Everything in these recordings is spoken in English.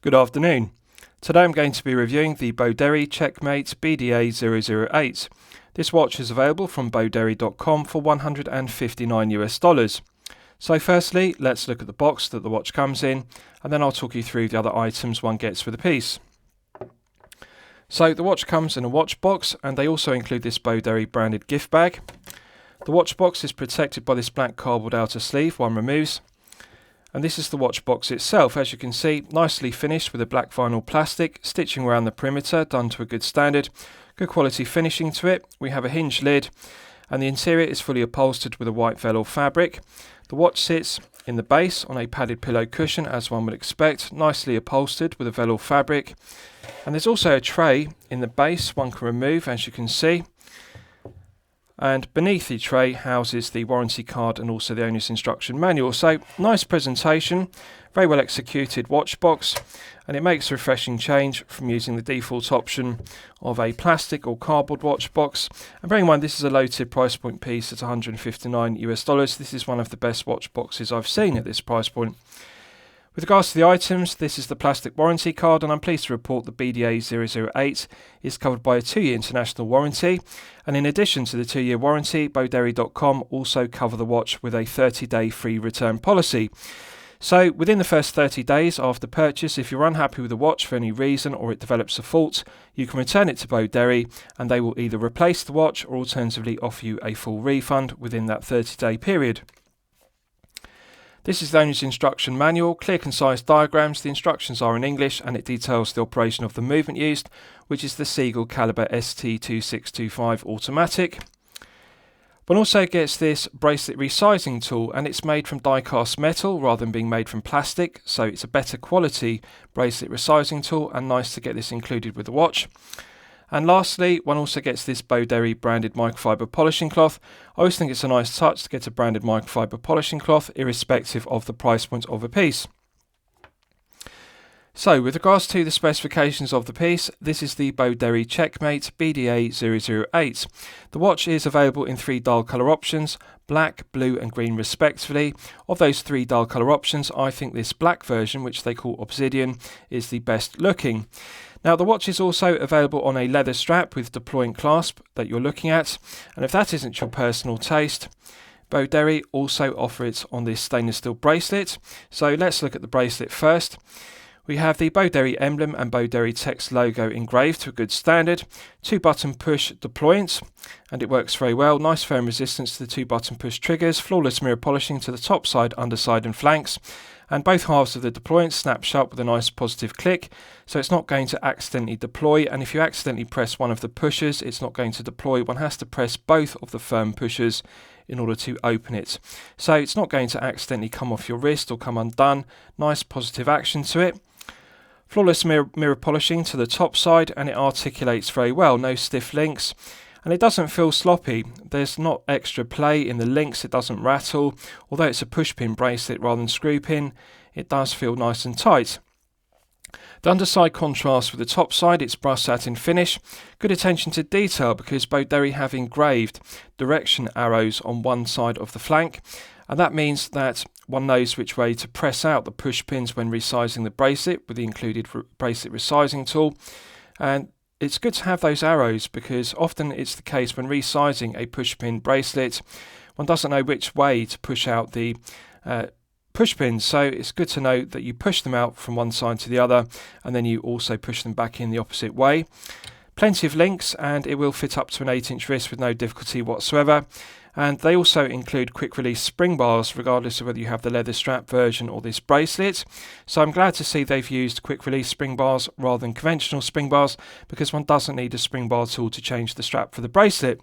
Good afternoon. Today I'm going to be reviewing the Boderry Checkmate BD008. This watch is available from Boderry.com for $159. So firstly, let's look at the box that the watch comes in, and then I'll talk you through the other items one gets with the piece. So the watch comes in a watch box, and they also include this Boderry branded gift bag. The watch box is protected by this black cardboard outer sleeve one removes. And this is the watch box itself, as you can see, nicely finished with a black vinyl plastic, stitching around the perimeter, done to a good standard. Good quality finishing to it. We have a hinged lid, and the interior is fully upholstered with a white velour fabric. The watch sits in the base on a padded pillow cushion, as one would expect, nicely upholstered with a velour fabric. And there's also a tray in the base one can remove, as you can see. And beneath the tray houses the warranty card and also the owner's instruction manual. So nice presentation, very well executed watch box, and it makes a refreshing change from using the default option of a plastic or cardboard watch box. And bearing in mind this is a low-tip price point piece at $159. This is one of the best watch boxes I've seen at this price point. With regards to the items, this is the plastic warranty card, and I'm pleased to report the BD008 is covered by a 2-year international warranty. And in addition to the 2-year warranty, Boderry.com also cover the watch with a 30-day free return policy. So within the first 30 days after purchase, if you're unhappy with the watch for any reason or it develops a fault, you can return it to Boderry and they will either replace the watch or alternatively offer you a full refund within that 30-day period. This is the owner's instruction manual, clear concise diagrams. The instructions are in English and it details the operation of the movement used, which is the Seagull Caliber ST2625 automatic. One also gets this bracelet resizing tool, and it's made from die-cast metal rather than being made from plastic, so it's a better quality bracelet resizing tool, and nice to get this included with the watch. And lastly, one also gets this Boderry branded microfiber polishing cloth. I always think it's a nice touch to get a branded microfiber polishing cloth, irrespective of the price point of a piece. So, with regards to the specifications of the piece, this is the Boderry Checkmate BD008. The watch is available in 3 dial colour options, black, blue and green respectively. Of those 3 dial colour options, I think this black version, which they call Obsidian, is the best looking. Now the watch is also available on a leather strap with deploying clasp that you're looking at, and if that isn't your personal taste, Boderry also offer it on this stainless steel bracelet. So let's look at the bracelet first. We have the Boderry emblem and Boderry text logo engraved to a good standard, 2-button push deployant, and it works very well. Nice firm resistance to the 2-button push triggers, flawless mirror polishing to the top side, underside and flanks, and both halves of the deployant snap shut with a nice positive click, so it's not going to accidentally deploy, and if you accidentally press one of the pushers, it's not going to deploy. One has to press both of the firm pushers in order to open it. So it's not going to accidentally come off your wrist or come undone. Nice positive action to it. Flawless mirror polishing to the top side, and it articulates very well, no stiff links. And it doesn't feel sloppy. There's not extra play in the links, it doesn't rattle. Although it's a push pin bracelet rather than screw pin, it does feel nice and tight. The underside contrasts with the top side, it's brass satin finish. Good attention to detail because Boderry have engraved direction arrows on one side of the flank. And that means that one knows which way to press out the push pins when resizing the bracelet with the included bracelet resizing tool. And it's good to have those arrows because often it's the case when resizing a push pin bracelet, one doesn't know which way to push out the push pins, so it's good to know that you push them out from one side to the other and then you also push them back in the opposite way. Plenty of links, and it will fit up to an 8-inch wrist with no difficulty whatsoever. And they also include quick release spring bars regardless of whether you have the leather strap version or this bracelet. So I'm glad to see they've used quick release spring bars rather than conventional spring bars, because one doesn't need a spring bar tool to change the strap for the bracelet.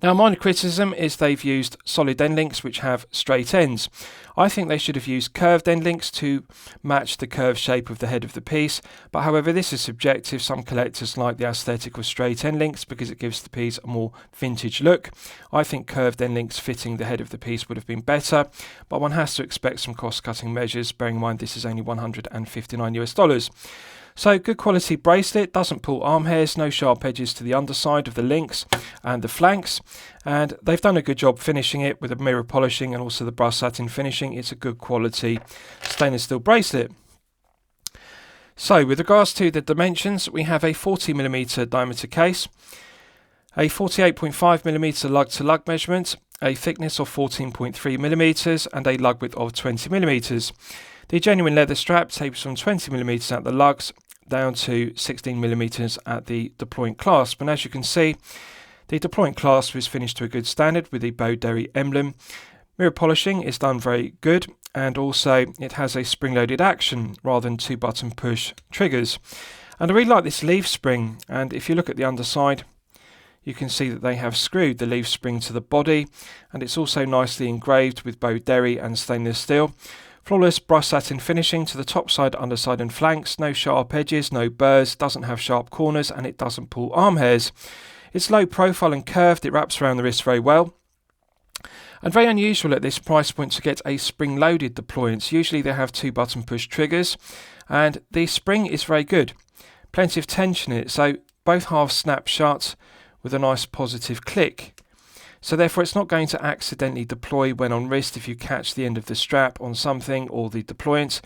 Now, minor criticism is they've used solid end links which have straight ends. I think they should have used curved end links to match the curved shape of the head of the piece, but however this is subjective. Some collectors like the aesthetic of straight end links because it gives the piece a more vintage look. I think curved end links fitting the head of the piece would have been better, but one has to expect some cost-cutting measures, bearing in mind this is only $159. So good quality bracelet, doesn't pull arm hairs, no sharp edges to the underside of the links and the flanks, and they've done a good job finishing it with the mirror polishing and also the brass satin finishing. It's a good quality stainless steel bracelet. So with regards to the dimensions, we have a 40mm diameter case, a 48.5mm lug to lug measurement, a thickness of 14.3mm and a lug width of 20mm. The genuine leather strap tapers from 20mm at the lugs down to 16mm at the deploying clasp, and as you can see, the deploying clasp is finished to a good standard with the Boderry emblem. Mirror polishing is done very good, and also it has a spring-loaded action rather than 2-button push triggers. And I really like this leaf spring, and if you look at the underside, you can see that they have screwed the leaf spring to the body, and it's also nicely engraved with Boderry and stainless steel. Flawless brush satin finishing to the top side, underside and flanks, no sharp edges, no burrs, doesn't have sharp corners, and it doesn't pull arm hairs. It's low profile and curved, it wraps around the wrist very well. And very unusual at this price point to get a spring-loaded deployance. Usually they have 2-button push triggers, and the spring is very good. Plenty of tension in it, so both halves snap shut with a nice positive click. So therefore it's not going to accidentally deploy when on wrist if you catch the end of the strap on something or the deployant.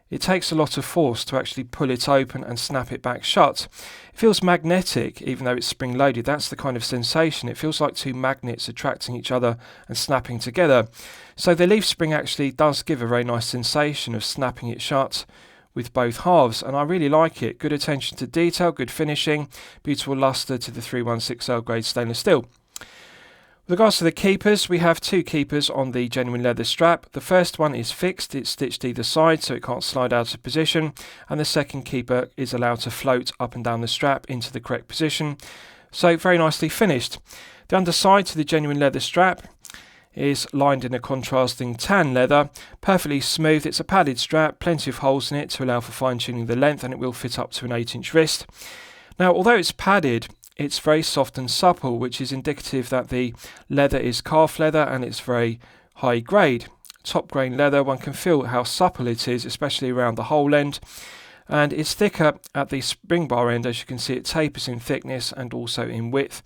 It takes a lot of force to actually pull it open and snap it back shut. It feels magnetic even though it's spring loaded. That's the kind of sensation. It feels like two magnets attracting each other and snapping together. So the leaf spring actually does give a very nice sensation of snapping it shut with both halves, and I really like it. Good attention to detail, good finishing, beautiful lustre to the 316L grade stainless steel. With regards to the keepers, we have two keepers on the genuine leather strap. The first one is fixed, it's stitched either side so it can't slide out of position, and the second keeper is allowed to float up and down the strap into the correct position. So very nicely finished. The underside to the genuine leather strap is lined in a contrasting tan leather, perfectly smooth. It's a padded strap, plenty of holes in it to allow for fine tuning the length, and it will fit up to an 8-inch wrist. Now although it's padded, it's very soft and supple, which is indicative that the leather is calf leather and it's very high grade. Top grain leather, one can feel how supple it is, especially around the hole end. And it's thicker at the spring bar end. As you can see, it tapers in thickness and also in width.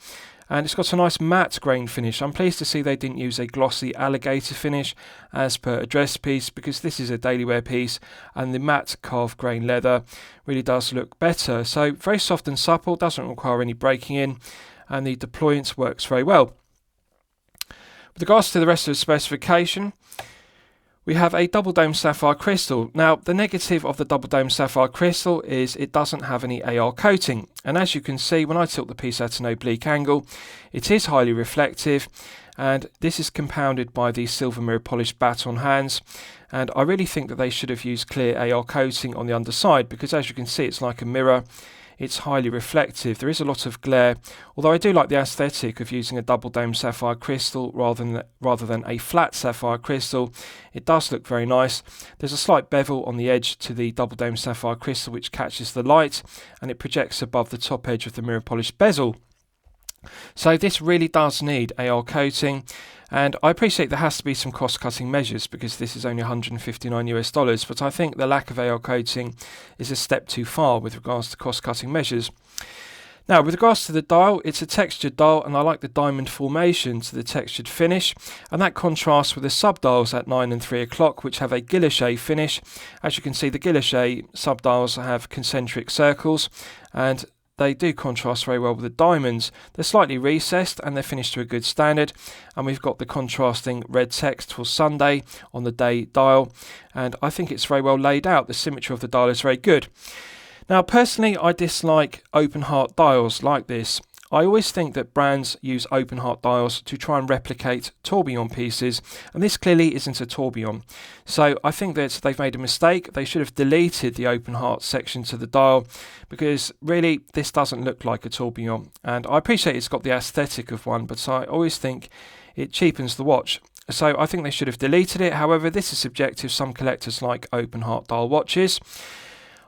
And it's got a nice matte grain finish. I'm pleased to see they didn't use a glossy alligator finish as per a dress piece, because this is a daily wear piece and the matte calf grain leather really does look better. So very soft and supple, doesn't require any breaking in, and the deployance works very well. With regards to the rest of the specification, we have a double dome sapphire crystal. Now the negative of the double dome sapphire crystal is it doesn't have any AR coating, and as you can see when I tilt the piece at an oblique angle, it is highly reflective, and this is compounded by the silver mirror polished baton hands, and I really think that they should have used clear AR coating on the underside, because as you can see it's like a mirror. It's highly reflective. There is a lot of glare, although I do like the aesthetic of using a double dome sapphire crystal rather than a flat sapphire crystal. It does look very nice. There's a slight bevel on the edge to the double dome sapphire crystal which catches the light, and it projects above the top edge of the mirror polished bezel. So this really does need AR coating, and I appreciate there has to be some cost-cutting measures because this is only $159 US, but I think the lack of AR coating is a step too far with regards to cost-cutting measures. Now with regards to the dial, it's a textured dial, and I like the diamond formation to the textured finish, and that contrasts with the sub-dials at 9 and 3 o'clock which have a guilloche finish. As you can see, the guilloche sub-dials have concentric circles, and they do contrast very well with the diamonds. They're slightly recessed and they're finished to a good standard, and we've got the contrasting red text for Sunday on the day dial, and I think it's very well laid out. The symmetry of the dial is very good. Now personally I dislike open heart dials like this. I always think that brands use open heart dials to try and replicate tourbillon pieces, and this clearly isn't a tourbillon. So I think that they've made a mistake. They should have deleted the open heart section to the dial, because really this doesn't look like a tourbillon, and I appreciate it's got the aesthetic of one, but I always think it cheapens the watch. So I think they should have deleted it. However, this is subjective. Some collectors like open heart dial watches.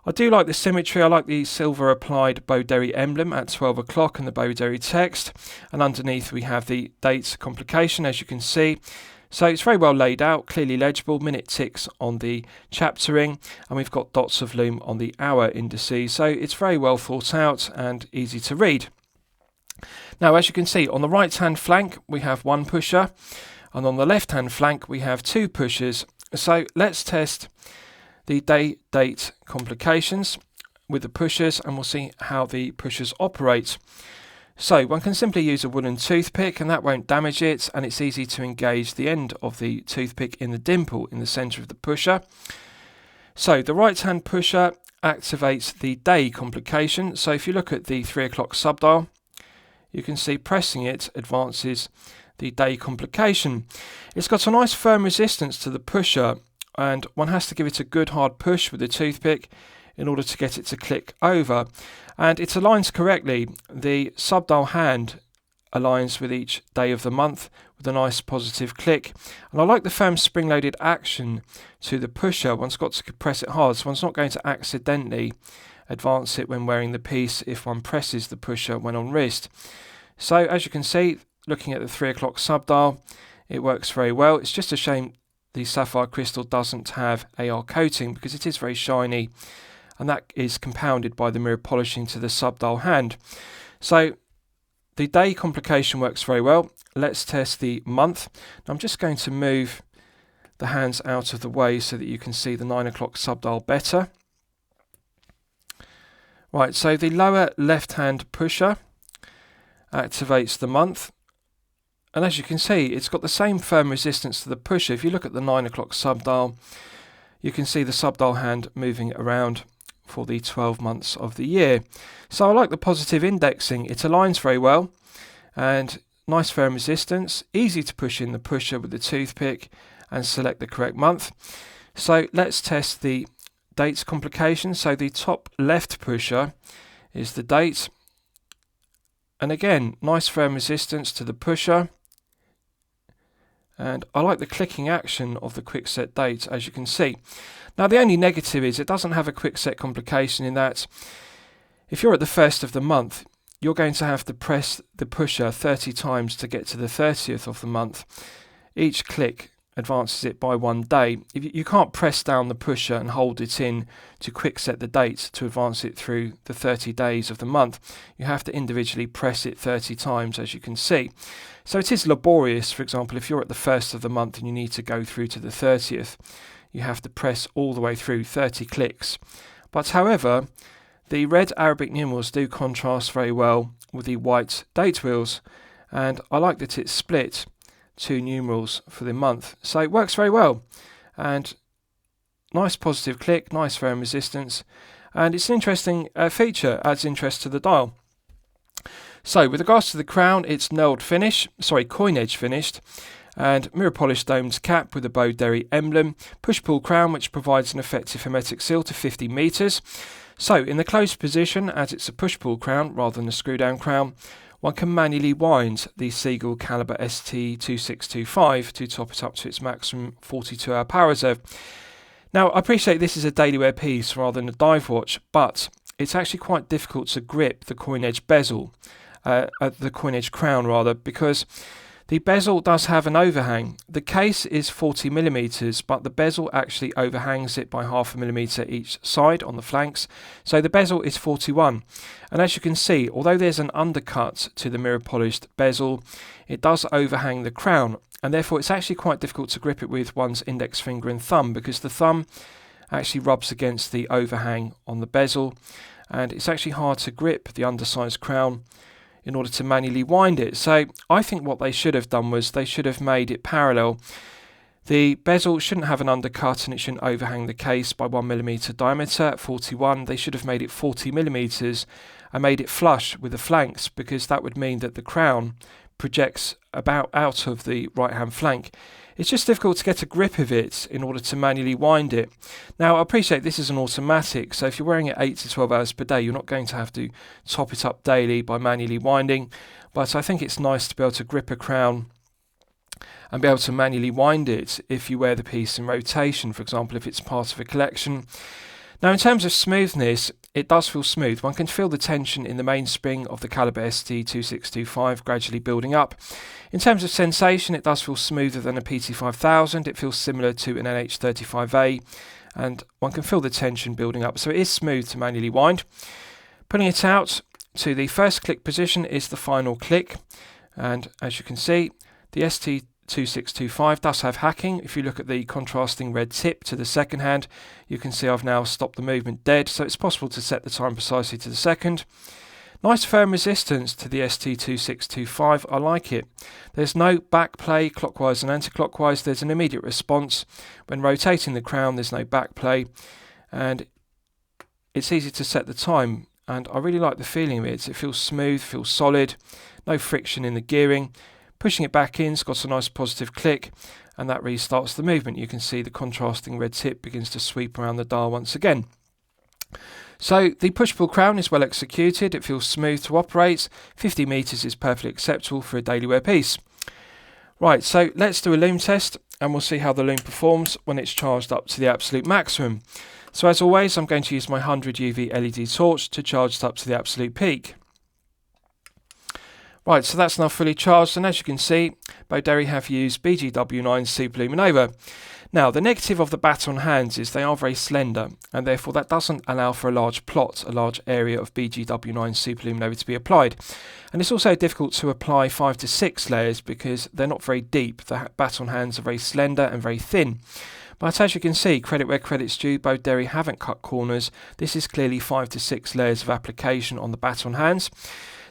I do like the symmetry. I like the silver applied Boderry emblem at 12 o'clock and the Boderry text, and underneath we have the date complication, as you can see. So it's very well laid out, clearly legible, minute ticks on the chapter ring, and we've got dots of lume on the hour indices. So it's very well thought out and easy to read. Now as you can see, on the right hand flank we have one pusher, and on the left hand flank we have two pushers. So let's test the day-date complications with the pushers, and we'll see how the pushers operate. So one can simply use a wooden toothpick and that won't damage it, and it's easy to engage the end of the toothpick in the dimple in the centre of the pusher. So the right hand pusher activates the day complication. So if you look at the 3 o'clock subdial, you can see pressing it advances the day complication. It's got a nice firm resistance to the pusher, and one has to give it a good hard push with the toothpick in order to get it to click over, and it aligns correctly. The subdial hand aligns with each day of the month with a nice positive click, and I like the firm spring-loaded action to the pusher. One's got to press it hard, so one's not going to accidentally advance it when wearing the piece if one presses the pusher when on wrist. So as you can see, looking at the 3 o'clock subdial, it works very well. It's just a shame the sapphire crystal doesn't have AR coating because it is very shiny, and that is compounded by the mirror polishing to the subdial hand. So the day complication works very well. Let's test the month. Now I'm just going to move the hands out of the way so that you can see the 9 o'clock subdial better. Right, so the lower left hand pusher activates the month, and as you can see, it's got the same firm resistance to the pusher. If you look at the 9 o'clock subdial, you can see the subdial hand moving around for the 12 months of the year. So I like the positive indexing. It aligns very well, and nice firm resistance, easy to push in the pusher with the toothpick and select the correct month. So let's test the dates complication. So the top left pusher is the date, and again, nice firm resistance to the pusher, and I like the clicking action of the quick set date, as you can see. Now the only negative is it doesn't have a quick set complication, in that if you're at the first of the month, you're going to have to press the pusher 30 times to get to the 30th of the month. Each click advances it by 1 day. You can't press down the pusher and hold it in to quick set the date to advance it through the 30 days of the month. You have to individually press it 30 times, as you can see. So it is laborious. For example, if you're at the first of the month and you need to go through to the 30th, you have to press all the way through 30 clicks. But however, the red Arabic numerals do contrast very well with the white date wheels, and I like that it's split 2 numerals for the month. So it works very well, and nice positive click, nice firm resistance, and it's an interesting feature, adds interest to the dial. So with regards to the crown, it's coin edge finished, and mirror polished domed cap with a Boderry emblem, push-pull crown which provides an effective hermetic seal to 50 metres. So in the closed position, as it's a push-pull crown rather than a screw-down crown, one can manually wind the Seagull caliber ST2625 to top it up to its maximum 42-hour power reserve. Now I appreciate this is a daily wear piece rather than a dive watch, but it's actually quite difficult to grip the coin edge bezel, the coin edge crown rather, because the bezel does have an overhang. The case is 40mm, but the bezel actually overhangs it by 0.5 mm each side on the flanks. So the bezel is 41. And as you can see, although there's an undercut to the mirror polished bezel, it does overhang the crown. And therefore it's actually quite difficult to grip it with one's index finger and thumb, because the thumb actually rubs against the overhang on the bezel. And it's actually hard to grip the undersized crown in order to manually wind it. So I think what they should have done was they should have made it parallel. The bezel shouldn't have an undercut and it shouldn't overhang the case by 1mm diameter at 41. They should have made it 40mm and made it flush with the flanks, because that would mean that the crown projects about out of the right hand flank. It's just difficult to get a grip of it in order to manually wind it. Now I appreciate this is an automatic, so if you're wearing it 8 to 12 hours per day, you're not going to have to top it up daily by manually winding, but I think it's nice to be able to grip a crown and be able to manually wind it if you wear the piece in rotation, for example if it's part of a collection. Now in terms of smoothness, it does feel smooth. One can feel the tension in the mainspring of the caliber ST2625 gradually building up. In terms of sensation, it does feel smoother than a PT5000. It feels similar to an NH35A, and one can feel the tension building up. So it is smooth to manually wind. Putting it out to the first click position is the final click, and as you can see, the ST ST2625 does have hacking. If you look at the contrasting red tip to the second hand, you can see I've now stopped the movement dead, so it's possible to set the time precisely to the second. Nice firm resistance to the ST2625, I like it. There's no back play clockwise and anti-clockwise, there's an immediate response. When rotating the crown there's no back play, and it's easy to set the time, and I really like the feeling of it. It feels smooth, feels solid, no friction in the gearing. Pushing it back in, it's got a nice positive click, and that restarts the movement. You can see the contrasting red tip begins to sweep around the dial once again. So the push-pull crown is well executed, it feels smooth to operate, 50 metres is perfectly acceptable for a daily wear piece. Right, so let's do a Lume test and we'll see how the Lume performs when it's charged up to the absolute maximum. So as always, I'm going to use my 100 UV LED torch to charge it up to the absolute peak. Right, so that's now fully charged, and as you can see, Boderry have used BGW9 Super Luminova. Now, the negative of the baton hands is they are very slender, and therefore that doesn't allow for a large plot, a large area of BGW9 Super Luminova to be applied. And it's also difficult to apply 5 to 6 layers because they're not very deep. The baton hands are very slender and very thin. But as you can see, credit where credit's due, Boderry haven't cut corners. This is clearly 5 to 6 layers of application on the baton hands.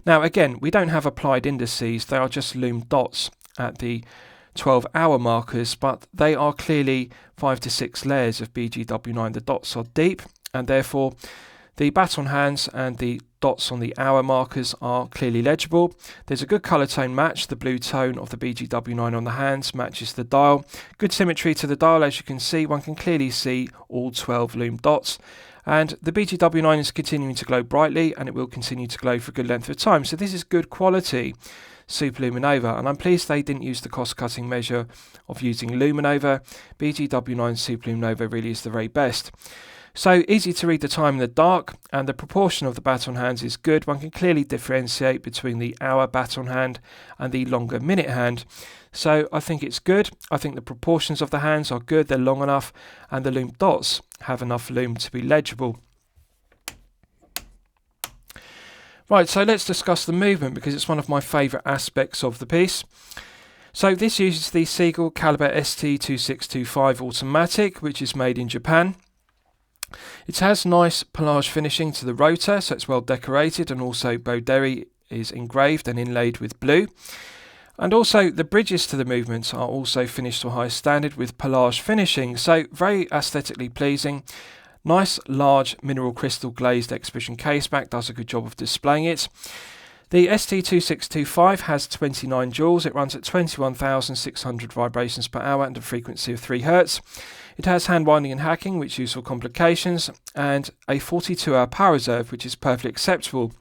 Now again, we don't have applied indices, they are just Lume dots at the 12-hour markers, but they are clearly 5 to 6 layers of BGW9. The dots are deep, and therefore the baton hands and the dots on the hour markers are clearly legible. There's a good colour tone match. The blue tone of the BGW9 on the hands matches the dial. Good symmetry to the dial, as you can see. One can clearly see all 12 Lume dots. And the BGW9 is continuing to glow brightly, and it will continue to glow for a good length of time. So this is good quality Super Luminova, and I'm pleased they didn't use the cost-cutting measure of using Luminova. BGW9 Super Luminova really is the very best. So easy to read the time in the dark, and the proportion of the baton hands is good. One can clearly differentiate between the hour baton hand and the longer minute hand. So I think it's good. I think the proportions of the hands are good, they're long enough, and the Lume dots have enough lume to be legible. Right, so let's discuss the movement because it's one of my favourite aspects of the piece. So this uses the Seagull Caliber ST2625 automatic, which is made in Japan. It has nice pelage finishing to the rotor, so it's well decorated, and also Boderry is engraved and inlaid with blue. And also the bridges to the movements are also finished to a high standard with pelage finishing, so very aesthetically pleasing. Nice large mineral crystal glazed exhibition caseback does a good job of displaying it. The ST2625 has 29 joules. It runs at 21,600 vibrations per hour and a frequency of 3 Hz. It has hand winding and hacking, which is useful complications, and a 42-hour power reserve, which is perfectly acceptable.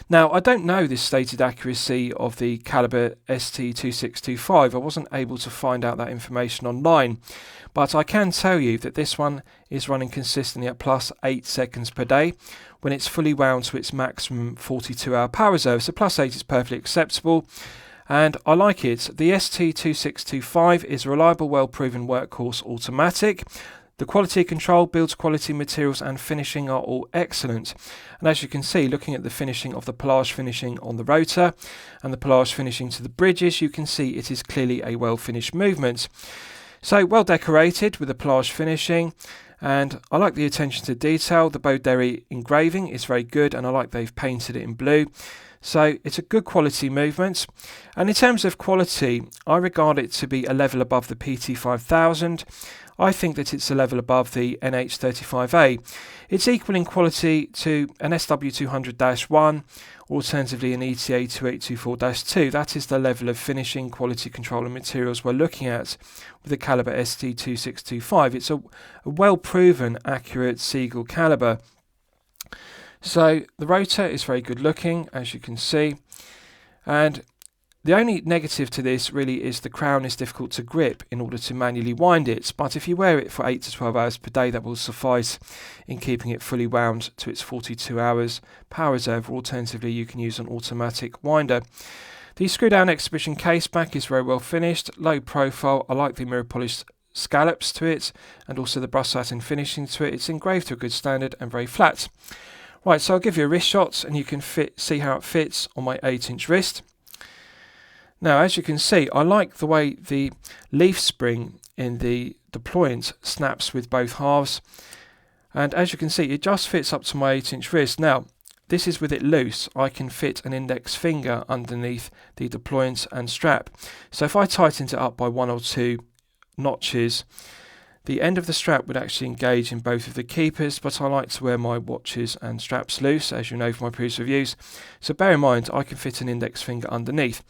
Now, I don't know this stated accuracy of the Caliber ST2625. I wasn't able to find out that information online, but I can tell you that this one is running consistently at plus 8 seconds per day when it's fully wound to its maximum 42-hour power reserve. So plus 8 is perfectly acceptable, and I like it. The ST2625 is a reliable, well-proven workhorse automatic. The quality control, build quality, materials and finishing are all excellent. And as you can see, looking at the finishing of the pelage finishing on the rotor and the pelage finishing to the bridges, you can see it is clearly a well-finished movement. So well decorated with the pelage finishing, and I like the attention to detail. The Boderry engraving is very good, and I like they've painted it in blue. So it's a good quality movement, and in terms of quality, I regard it to be a level above the PT5000. I think that it's a level above the NH35A. It's equal in quality to an SW200-1, alternatively an ETA 2824-2. That is the level of finishing, quality control and materials we're looking at with the Caliber ST2625. It's a well-proven, accurate Seagull caliber. So the rotor is very good looking, as you can see, and the only negative to this really is the crown is difficult to grip in order to manually wind it, but if you wear it for 8 to 12 hours per day, that will suffice in keeping it fully wound to its 42 hours power reserve, or alternatively you can use an automatic winder. The screw down exhibition case back is very well finished, low profile. I like the mirror polished scallops to it and also the brush satin finishing to it. It's engraved to a good standard and very flat. Right, so I'll give you a wrist shot and you can see how it fits on my 8-inch wrist. Now, as you can see, I like the way the leaf spring in the deployant snaps with both halves. And as you can see, it just fits up to my 8-inch wrist. Now, this is with it loose. I can fit an index finger underneath the deployant and strap. So if I tightened it up by 1 or 2 notches, the end of the strap would actually engage in both of the keepers, but I like to wear my watches and straps loose, as you know from my previous reviews. So bear in mind, I can fit an index finger underneath.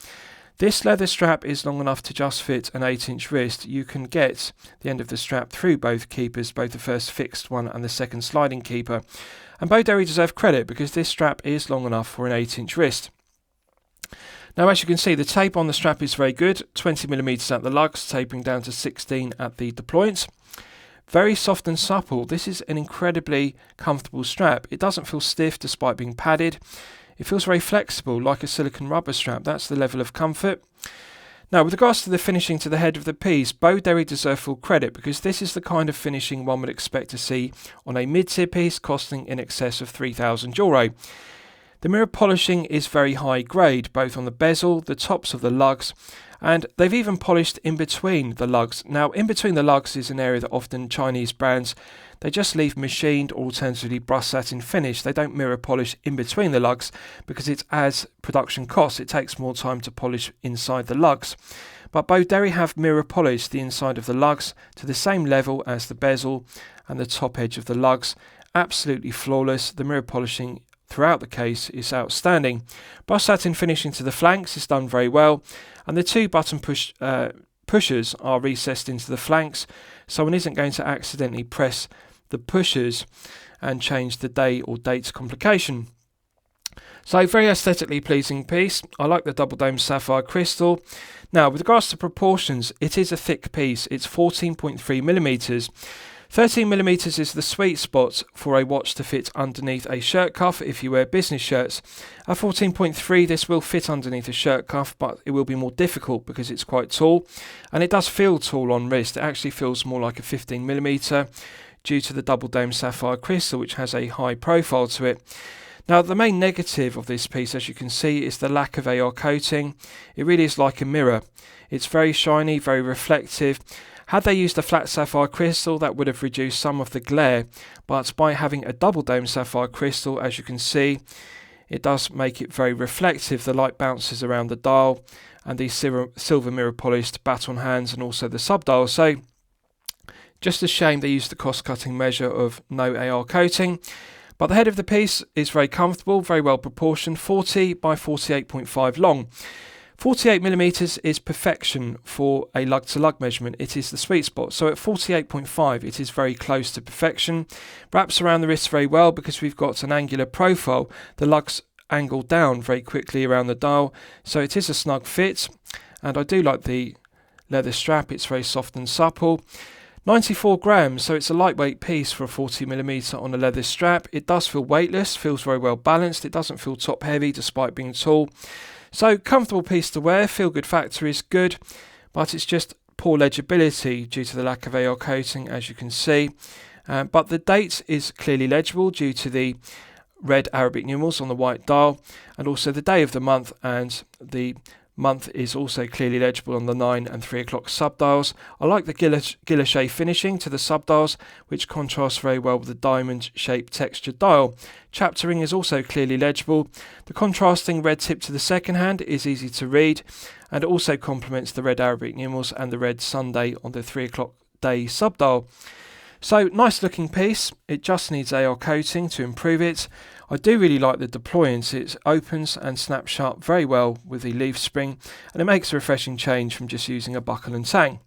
This leather strap is long enough to just fit an 8-inch wrist. You can get the end of the strap through both keepers, both the first fixed one and the second sliding keeper. And Boderry deserve credit because this strap is long enough for an 8-inch wrist. Now, as you can see, the tape on the strap is very good, 20mm at the lugs, tapering down to 16 at the deployant. Very soft and supple. This is an incredibly comfortable strap. It doesn't feel stiff despite being padded. It feels very flexible, like a silicone rubber strap. That's the level of comfort. Now, with regards to the finishing to the head of the piece, Boderry deserve full credit because this is the kind of finishing one would expect to see on a mid-tier piece costing in excess of €3,000. The mirror polishing is very high grade, both on the bezel, the tops of the lugs, and they've even polished in between the lugs. Now, in between the lugs is an area that often Chinese brands, they just leave machined or alternatively brushed satin finish. They don't mirror polish in between the lugs because it adds production costs. It takes more time to polish inside the lugs. But Boderry have mirror polished the inside of the lugs to the same level as the bezel and the top edge of the lugs. Absolutely flawless. The mirror polishing throughout the case is outstanding. Brushed satin finishing to the flanks is done very well, and the 2 button pushers are recessed into the flanks, so one isn't going to accidentally press the pushers and change the day or date complication. So very aesthetically pleasing piece. I like the double dome sapphire crystal. Now, with regards to proportions, it is a thick piece. It's 14.3mm. 13mm is the sweet spot for a watch to fit underneath a shirt cuff if you wear business shirts. At 14.3 this will fit underneath a shirt cuff, but it will be more difficult because it's quite tall, and it does feel tall on wrist. It actually feels more like a 15mm due to the double dome sapphire crystal, which has a high profile to it. Now, the main negative of this piece, as you can see, is the lack of AR coating. It really is like a mirror. It's very shiny, very reflective. Had they used a flat sapphire crystal, that would have reduced some of the glare, but by having a double dome sapphire crystal, as you can see, it does make it very reflective. The light bounces around the dial and the silver mirror polished baton hands and also the subdial. So just a shame they used the cost-cutting measure of no AR coating. But the head of the piece is very comfortable, very well proportioned, 40 by 48.5 long. 48mm is perfection for a lug-to-lug measurement. It is the sweet spot. So at 48.5 it is very close to perfection. Wraps around the wrist very well because we've got an angular profile. The lugs angle down very quickly around the dial. So it is a snug fit. And I do like the leather strap. It's very soft and supple. 94 grams, so it's a lightweight piece for a 40mm on a leather strap. It does feel weightless, feels very well balanced. It doesn't feel top heavy despite being tall. So comfortable piece to wear, feel good factor is good, but it's just poor legibility due to the lack of AR coating, as you can see. But the date is clearly legible due to the red Arabic numerals on the white dial, and also the day of the month, and the month is also clearly legible on the 9 and 3 o'clock subdials. I like the guilloche finishing to the subdials, which contrasts very well with the diamond-shaped textured dial. Chapter ring is also clearly legible. The contrasting red tip to the second hand is easy to read, and it also complements the red Arabic numerals and the red Sunday on the 3 o'clock day subdial. So, nice looking piece. It just needs AR coating to improve it. I do really like the deployance. It opens and snaps shut very well with the leaf spring, and it makes a refreshing change from just using a buckle and tang.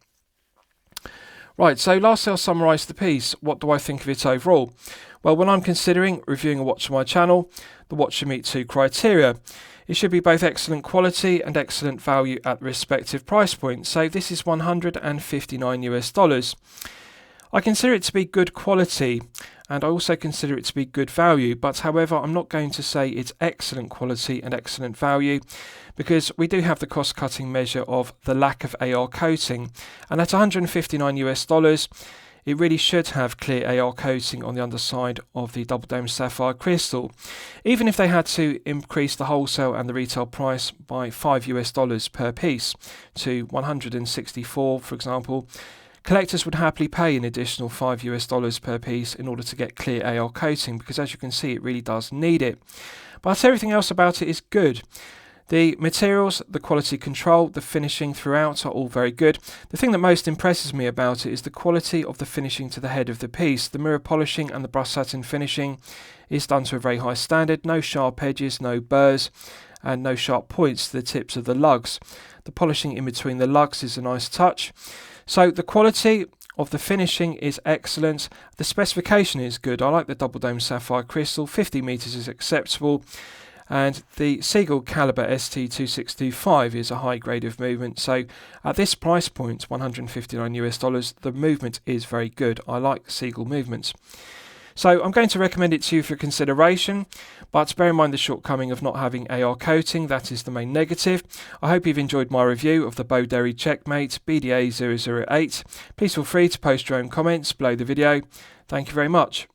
Right, so lastly I'll summarise the piece. What do I think of it overall? Well, when I'm considering reviewing a watch on my channel, the watch should meet 2 criteria. It should be both excellent quality and excellent value at the respective price point. So this is $159 US. I consider it to be good quality, and I also consider it to be good value, but however I'm not going to say it's excellent quality and excellent value because we do have the cost-cutting measure of the lack of AR coating, and at $159 US it really should have clear AR coating on the underside of the double dome sapphire crystal. Even if they had to increase the wholesale and the retail price by $5 per piece to 164, for example, collectors would happily pay an additional $5 per piece in order to get clear AR coating, because as you can see, it really does need it. But everything else about it is good. The materials, the quality control, the finishing throughout are all very good. The thing that most impresses me about it is the quality of the finishing to the head of the piece. The mirror polishing and the brushed satin finishing is done to a very high standard. No sharp edges, no burrs, and no sharp points to the tips of the lugs. The polishing in between the lugs is a nice touch. So the quality of the finishing is excellent. The specification is good. I like the double dome sapphire crystal. 50 meters is acceptable. And the Seagull Caliber ST2625 is a high grade of movement. So at this price point, $159, the movement is very good. I like Seagull movements. So I'm going to recommend it to you for consideration, but bear in mind the shortcoming of not having AR coating. That is the main negative. I hope you've enjoyed my review of the Boderry Checkmate BD008. Please feel free to post your own comments below the video. Thank you very much.